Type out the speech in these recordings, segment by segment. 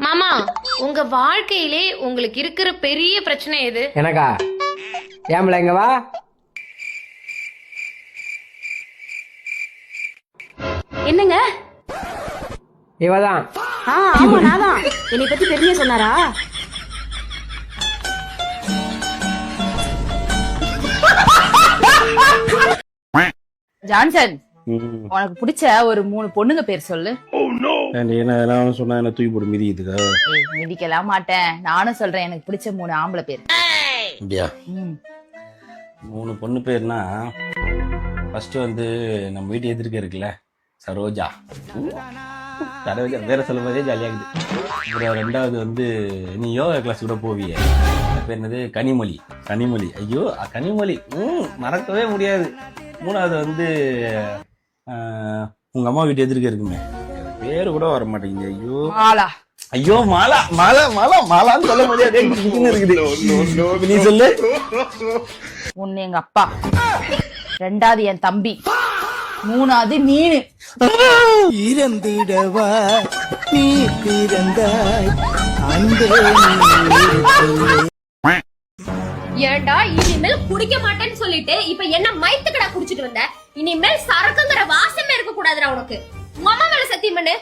மாமா, உங்க வாழ்க்கையிலே உங்களுக்கு இருக்கிற பெரிய பிரச்சனை எது? எனக்கா? ஏம்பல எங்க வா. என்னங்க? இவதான். ஆமா நான்தான். என்னை பத்தி பெருமையா சொன்னாரா? ஜான்சன், உனக்கு பிடிச்ச ஒரு 3 பொண்ணுங்க பேர் சொல்லு. சொன்னா என்ன தூக்கி போட்டு மிதிக்குதுக்கா? மிதிக்கலாம் மாட்டேன், நானும் சொல்றேன். எனக்கு பிடிச்ச 3 ஆம்பளை பேர். அப்படியா? 3 பொண்ணு பேர்னா ஃபர்ஸ்ட் வந்து நம்ம வீட்டு எதிர்க்க இருக்குல்ல, சரோஜா. சரோஜா வேற சொல்லும் போதே ஜாலியாகுது. அப்புறம் 2வது வந்து நீ யோகா கிளாஸ் கூட போவிய, பேர் என்னது? கனிமொழி. கனிமொழி, ஐயோ கனிமொழி, மறக்கவே முடியாது. 3வது வந்து உங்க அம்மா வீட்டு எதிர்க்க இருக்குமே, பேரு கூட வர மாட்டேங்குது. ஐயோ மாலா. ஐயோ மாலா மாலா மாலா மாலான்னு சொல்ல முடியாது, இருக்குது. நீ சொல்லு. ஒன்னு எங்க அப்பா, 2வது என் தம்பி, 3வது நீனு. இறந்திடவா நீ பிறந்தாய் அன்பே. ஏண்டா இனிமேல் குடிக்க மாட்டேன்னு சொல்லிட்டு இப்ப என்ன மைத்துக்கடா குடிச்சிட்டு வந்த? இனிமேல் சரக்குங்கிற வாசமே இருக்க கூடாதுடா உனக்கு. உங்க அம்மா மேல சத்தியம் பண்ணு.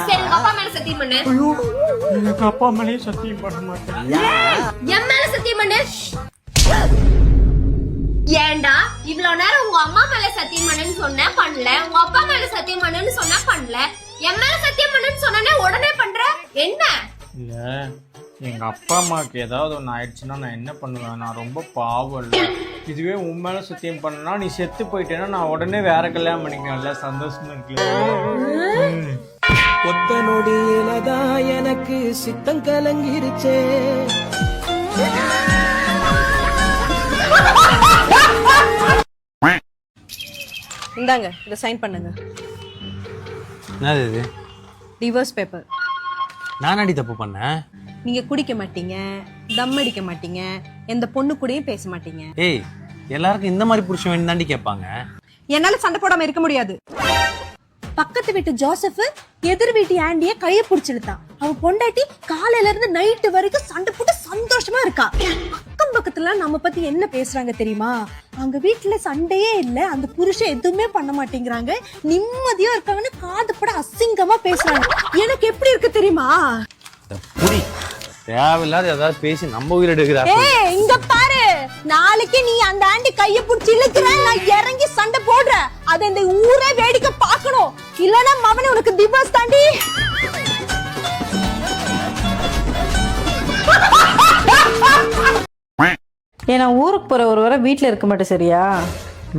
சரி, உங்க அப்பா மேல சத்தியம் பண்ணு. எனக்கு அப்பா மேலேயே சத்தியம் பண்ண மாட்டேன். என் மேல சத்தியம் பண்ணு. ஏண்டா இவ்வளவு நேரம் உங்க அம்மா மேல சத்தியம் பண்ணுன்னு சொன்ன, பண்ணல. உங்க அப்பா மேல சத்தியம் பண்ணுன்னு சொன்ன, பண்ணல. என் மேல சத்தியம் பண்ணுன்னு சொன்னே உடனே பண்ற என்ன? இல்ல, எங்க அப்பா அம்மாவுக்கு ஏதாவது ஒண்ணு ஆயிடுச்சுன்னா நான் என்ன பண்ணுவேன்? நான் ரொம்ப பாவம் இல்ல. இதுவே உன் மேல சத்தியம் பண்ணா, நீ செத்து போயிட்டேன்னா நான் உடனே வேற கல்யாணம் பண்ணிக்கல. சந்தோஷமா இருக்குல்ல? கொத்த நொடியிலதான் எனக்கு சித்தம் கலங்கிருச்சே. இந்தாங்க, இத சைன் பண்ணுங்க. என்னது இது? Divorce paper. நானாடி தப்பு பண்ணேன்? நீங்க குடிக்க மாட்டீங்க, தம் அடிக்க மாட்டீங்க, எந்த பொண்ணு கூடயும் பேச மாட்டீங்க. ஏய், எல்லாருக்கும் இந்த மாதிரி புருஷன் வேணும் தாண்டி கேட்பாங்க. என்னால சண்டை போடாம இருக்க முடியாது. பக்கத்து வீட்டு ஜோசப் எதிர் வீட்டு ஆண்டிய கைய புடிச்சிருத்தான். அவ பொண்டாட்டி காலையில இருந்து நைட்டு வரைக்கும் சண்டை போட்டு சந்தோஷமா இருக்கா. அக்கம் பக்கத்துல நம்ம பத்தி என்ன பேசுறாங்க தெரியுமா? அவங்க வீட்டுல சண்டையே இல்ல, அந்த புருஷன் எதுவுமே பண்ண மாட்டேங்கிறாங்க, நிம்மதியா இருக்காங்கன்னு காது பட அசிங்கமா பேசுறாங்க. எனக்கு எப்படி இருக்கு தெரியுமா? புடி, தேவையில்லாத ஏதாவது பேசி நம்ம உயிர் எடுக்கிறா. ஏய், இங்க பாரு, நாளைக்கு நீ அந்த ஆண்டி கைய புடிச்சு இழுக்கிற, நான் இறங்கி சண்டை போடுறேன். அத இந்த ஊரே வேடிக்கை பார்க்கணும். இல்லனா மவனே உனக்கு டிவோர்ஸ் தாண்டி. ஏன்னா ஊருக்கு போற ஒரு வாரம் வீட்டுல இருக்க மாட்டேன், சரியா?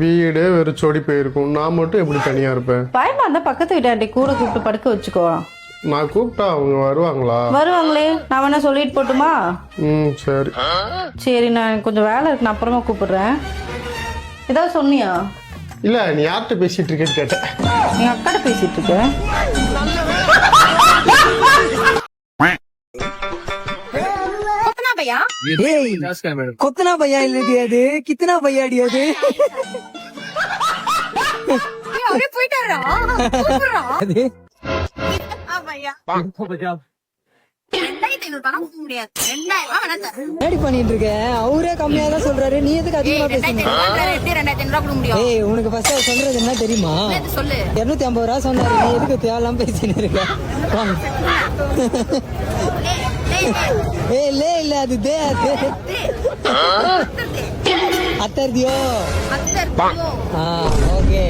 வீடே வெறிச்சோடி போயிருக்கும், நான் மட்டும் எப்படி தனியா இருப்பேன்? பயமா இருந்தா பக்கத்து வீட்டாண்டி கூட கூப்பிட்டு படுக்க வச்சுக்கோ. நான் கூப்பிட்டா அவங்க வருவாங்களா? வருவாங்களே, நான் வேணா சொல்லிட்டு போட்டுமா? சரி சரி, நான் கொஞ்சம் வேலை இருக்கு, நான் அப்புறமா கூப்பிடுறேன். ஏதாவது சொன்னியா? இல்ல, நீ யார்கிட்ட பேசிட்டு இருக்கேன்னு கேட்டேன். எங்க அக்காட்ட பேசிட்டு இருக்கேன். கொத்தனா பையா இல்லடி, அது கித்தனா பையாடி. அது பண்ணிட்டு இருக்க, அவரே கம்மியா தான் சொல்றாரு, நீ எதுக்கு அதிகமா பேசுறீங்க? ஏய், உனக்கு ஃபர்ஸ்ட் சொல்றது என்ன தெரியுமா? 250 ரூபா சொன்னாரு, நீ எதுக்கு தேவலாம் பேசின்னு இருக்க? ஏய், இல்ல அது தே, அது அத்தர்தியோ. ஓகே.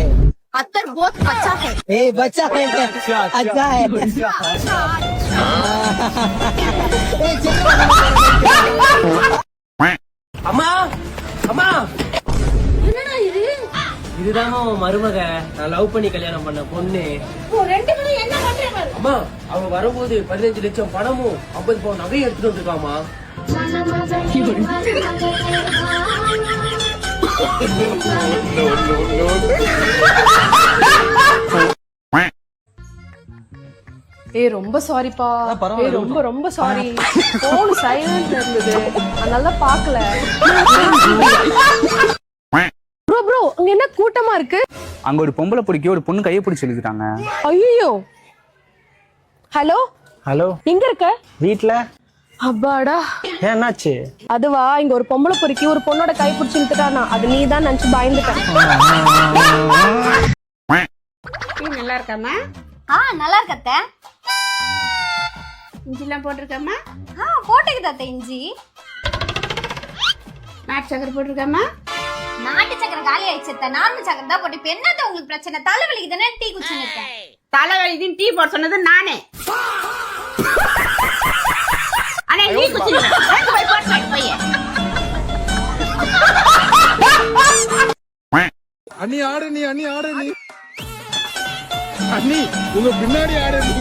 अत्तर बहुत अच्छा है। ए बच्चा है, अच्छा है। அம்மா அம்மா, என்னடா இது? இதுதான் மருமக, நான் லவ் பண்ணி கல்யாணம் பண்ண பொண்ணு. ரெண்டு பேரும் என்ன பண்றீங்க? அம்மா, அவங்க வரும்போது 15 லட்சம் பணமும் 50 பவுன் நகையும் எடுத்துட்டு வந்துருக்காமா. ஏய், ரொம்ப சாரிப்பா. ஏய், ரொம்ப ரொம்ப சாரி. போன் சைலன்ட்ல இருந்தது, அதனால பார்க்கல. ப்ரோ, அங்க என்ன கூட்டமா இருக்கு? அங்க ஒரு பொம்பளை பிடிக்க ஒரு பொண்ணு கையை பிடிச்சி இழுத்துட்டாங்க. ஐயோ, ஹலோ ஹலோ, எங்க இருக்க? வீட்ல. அப்பாடா. ஏன் என்னாச்சு? அதுவா, இங்க ஒரு பொம்பளை பொறுக்கி ஒரு பொண்ணோட கை பிடிச்சு இழுத்துட்டானா, அது நீ தான் நினைச்சு பயந்துட்டேன். நல்லா இருக்காமா? நல்லா இருக்கத்த. இஞ்சிலாம் போட்டிருக்காமா? போட்டுக்குது அத்தை இஞ்சி. நாட்டு சக்கரை போட்டிருக்காமா? நாட்டு சக்கரை காலி ஆயிடுச்சு. நார்மல் சக்கரை தான் போட்டு. இப்ப என்னது உங்களுக்கு பிரச்சனை? தலைவலிக்கு தானே டீ குடிச்சுன்னு. தலைவலிக்குன்னு டீ போட சொன்னது நானே. ஆனா நீ குடிச்சிருக்க. போய் போட்டு போய். அண்ணி ஆடு நீ அண்ணி ஆடு நீ அண்ணி உங்க பின்னாடி ஆடு நீ